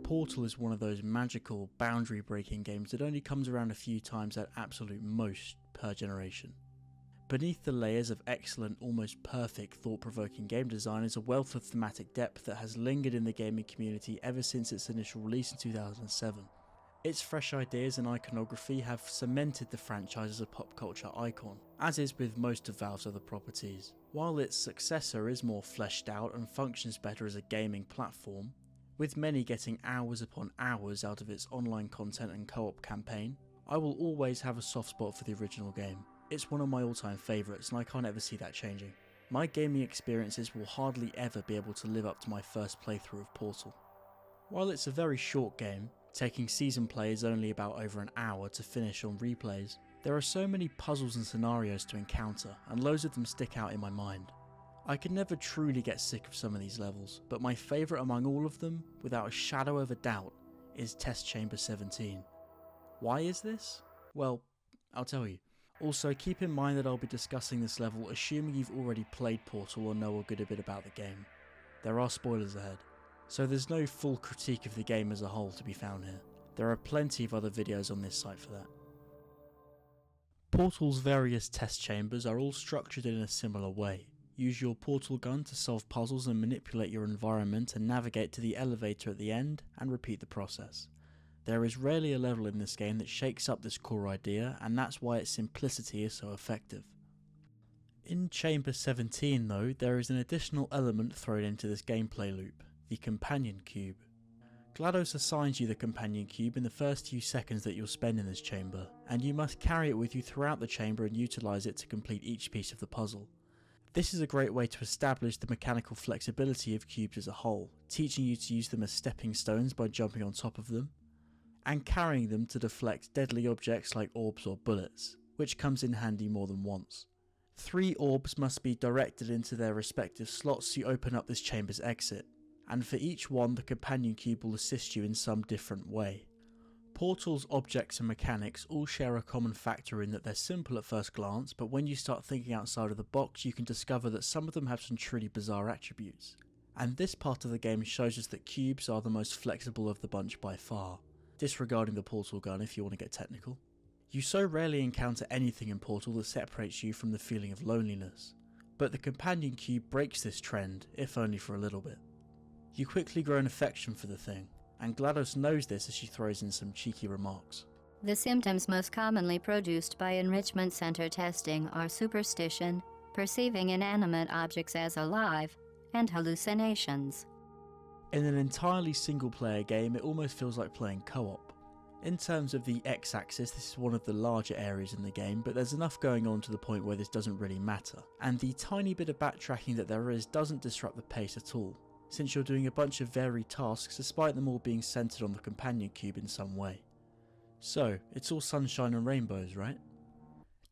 Portal is one of those magical, boundary-breaking games that only comes around a few times at absolute most per generation. Beneath the layers of excellent, almost perfect, thought-provoking game design is a wealth of thematic depth that has lingered in the gaming community ever since its initial release in 2007. Its fresh ideas and iconography have cemented the franchise as a pop culture icon, as is with most of Valve's other properties. While its successor is more fleshed out and functions better as a gaming platform, with many getting hours upon hours out of its online content and co-op campaign, I will always have a soft spot for the original game. It's one of my all-time favourites and I can't ever see that changing. My gaming experiences will hardly ever be able to live up to my first playthrough of Portal. While it's a very short game, taking season play is only about over an hour to finish on replays, there are so many puzzles and scenarios to encounter and loads of them stick out in my mind. I can never truly get sick of some of these levels, but my favourite among all of them, without a shadow of a doubt, is Test Chamber 17. Why is this? Well, I'll tell you. Also, keep in mind that I'll be discussing this level assuming you've already played Portal or know a good bit about the game. There are spoilers ahead, so there's no full critique of the game as a whole to be found here. There are plenty of other videos on this site for that. Portal's various test chambers are all structured in a similar way. Use your portal gun to solve puzzles and manipulate your environment and navigate to the elevator at the end and repeat the process. There is rarely a level in this game that shakes up this core idea, and that's why its simplicity is so effective. In Chamber 17 though, there is an additional element thrown into this gameplay loop, the companion cube. GLaDOS assigns you the companion cube in the first few seconds that you'll spend in this chamber, and you must carry it with you throughout the chamber and utilise it to complete each piece of the puzzle. This is a great way to establish the mechanical flexibility of cubes as a whole, teaching you to use them as stepping stones by jumping on top of them, and carrying them to deflect deadly objects like orbs or bullets, which comes in handy more than once. 3 orbs must be directed into their respective slots to open up this chamber's exit, and for each one the companion cube will assist you in some different way. Portal's objects and mechanics all share a common factor in that they're simple at first glance, but when you start thinking outside of the box you can discover that some of them have some truly bizarre attributes. And this part of the game shows us that cubes are the most flexible of the bunch by far, disregarding the portal gun if you want to get technical. You so rarely encounter anything in Portal that separates you from the feeling of loneliness, but the companion cube breaks this trend, if only for a little bit. You quickly grow an affection for the thing, and GLaDOS knows this as she throws in some cheeky remarks. The symptoms most commonly produced by enrichment center testing are superstition, perceiving inanimate objects as alive, and hallucinations. In an entirely single-player game, it almost feels like playing co-op. In terms of the X-axis, this is one of the larger areas in the game, but there's enough going on to the point where this doesn't really matter, and the tiny bit of backtracking that there is doesn't disrupt the pace at all, since you're doing a bunch of varied tasks despite them all being centered on the companion cube in some way. So, it's all sunshine and rainbows, right?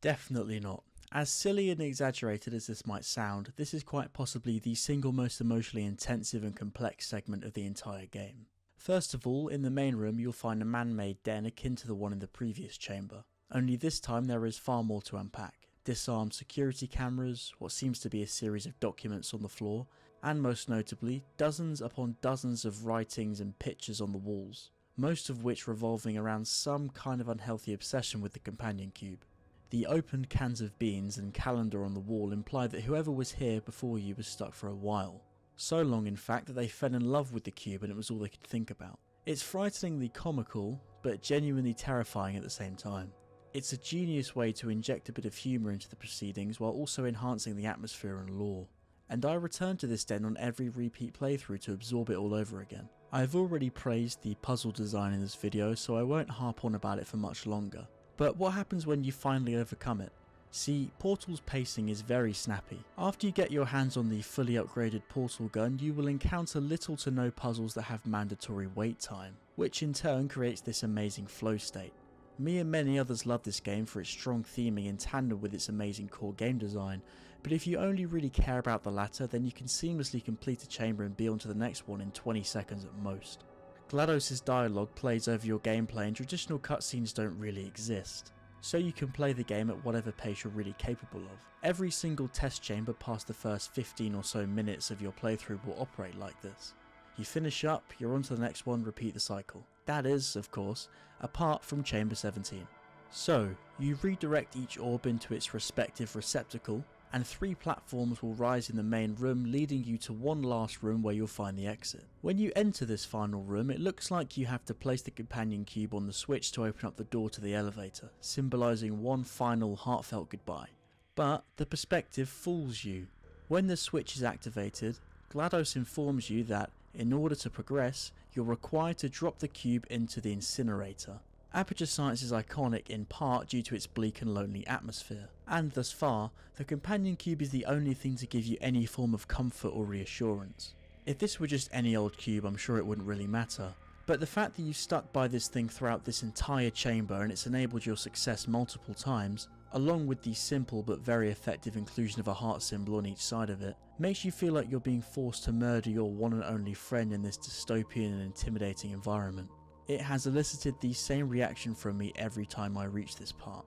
Definitely not. As silly and exaggerated as this might sound, this is quite possibly the single most emotionally intensive and complex segment of the entire game. First of all, in the main room you'll find a man-made den akin to the one in the previous chamber. Only this time there is far more to unpack. Disarmed security cameras, what seems to be a series of documents on the floor, and most notably, dozens upon dozens of writings and pictures on the walls, most of which revolving around some kind of unhealthy obsession with the companion cube. The opened cans of beans and calendar on the wall imply that whoever was here before you was stuck for a while. So long in fact that they fell in love with the cube and it was all they could think about. It's frighteningly comical, but genuinely terrifying at the same time. It's a genius way to inject a bit of humour into the proceedings while also enhancing the atmosphere and lore. And I return to this den on every repeat playthrough to absorb it all over again. I've already praised the puzzle design in this video, so I won't harp on about it for much longer. But what happens when you finally overcome it? See, Portal's pacing is very snappy. After you get your hands on the fully upgraded Portal gun, you will encounter little to no puzzles that have mandatory wait time, which in turn creates this amazing flow state. Me and many others love this game for its strong theming in tandem with its amazing core game design, but if you only really care about the latter, then you can seamlessly complete a chamber and be on to the next one in 20 seconds at most. GLaDOS' dialogue plays over your gameplay and traditional cutscenes don't really exist, so you can play the game at whatever pace you're really capable of. Every single test chamber past the first 15 or so minutes of your playthrough will operate like this. You finish up, you're on to the next one, repeat the cycle. That is, of course, apart from Chamber 17. So, you redirect each orb into its respective receptacle, and 3 platforms will rise in the main room, leading you to one last room where you'll find the exit. When you enter this final room, it looks like you have to place the companion cube on the switch to open up the door to the elevator, symbolising one final heartfelt goodbye. But the perspective fools you. When the switch is activated, GLaDOS informs you that, in order to progress, you're required to drop the cube into the incinerator. Aperture Science is iconic in part due to its bleak and lonely atmosphere, and thus far, the companion cube is the only thing to give you any form of comfort or reassurance. If this were just any old cube, I'm sure it wouldn't really matter, but the fact that you've stuck by this thing throughout this entire chamber and it's enabled your success multiple times, along with the simple but very effective inclusion of a heart symbol on each side of it, makes you feel like you're being forced to murder your one and only friend in this dystopian and intimidating environment. It has elicited the same reaction from me every time I reach this part,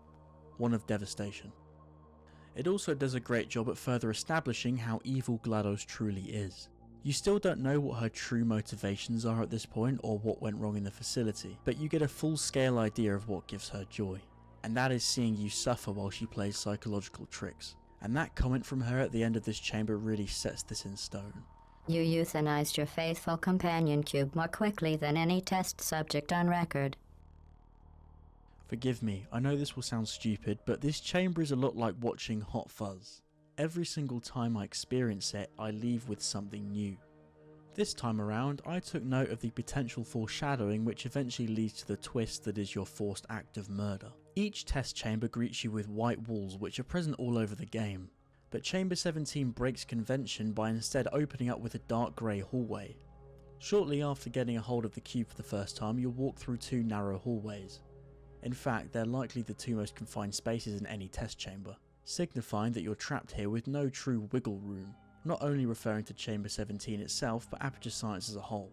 one of devastation. It also does a great job at further establishing how evil GLaDOS truly is. You still don't know what her true motivations are at this point or what went wrong in the facility, but you get a full-scale idea of what gives her joy. And that is seeing you suffer while she plays psychological tricks. And that comment from her at the end of this chamber really sets this in stone. You euthanized your faithful companion cube more quickly than any test subject on record. Forgive me, I know this will sound stupid, but this chamber is a lot like watching Hot Fuzz. Every single time I experience it, I leave with something new. This time around, I took note of the potential foreshadowing which eventually leads to the twist that is your forced act of murder. Each test chamber greets you with white walls which are present all over the game, but Chamber 17 breaks convention by instead opening up with a dark grey hallway. Shortly after getting a hold of the cube for the first time, you'll walk through 2 narrow hallways. In fact, they're likely the 2 most confined spaces in any test chamber, signifying that you're trapped here with no true wiggle room, not only referring to Chamber 17 itself but Aperture Science as a whole.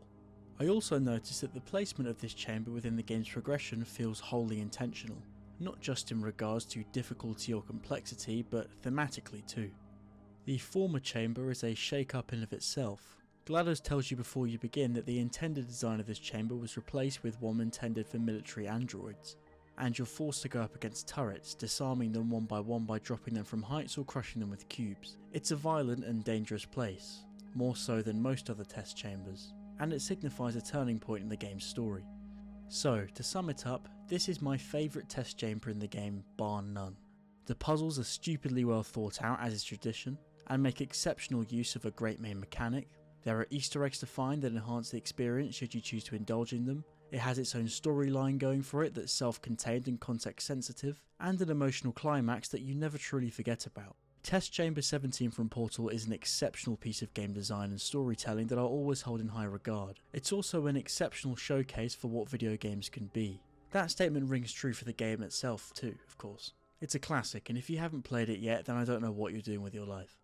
I also noticed that the placement of this chamber within the game's progression feels wholly intentional, not just in regards to difficulty or complexity but thematically too. The former chamber is a shake-up in of itself. GLaDOS tells you before you begin that the intended design of this chamber was replaced with one intended for military androids, and you're forced to go up against turrets, disarming them one by dropping them from heights or crushing them with cubes. It's a violent and dangerous place, more so than most other test chambers, and it signifies a turning point in the game's story. So, to sum it up, this is my favourite test chamber in the game, bar none. The puzzles are stupidly well thought out as is tradition, and make exceptional use of a great main mechanic. There are Easter eggs to find that enhance the experience should you choose to indulge in them. It has its own storyline going for it that's self-contained and context sensitive, and an emotional climax that you never truly forget about. Test Chamber 17 from Portal is an exceptional piece of game design and storytelling that I'll always hold in high regard. It's also an exceptional showcase for what video games can be. That statement rings true for the game itself too, of course. It's a classic, and if you haven't played it yet, then I don't know what you're doing with your life.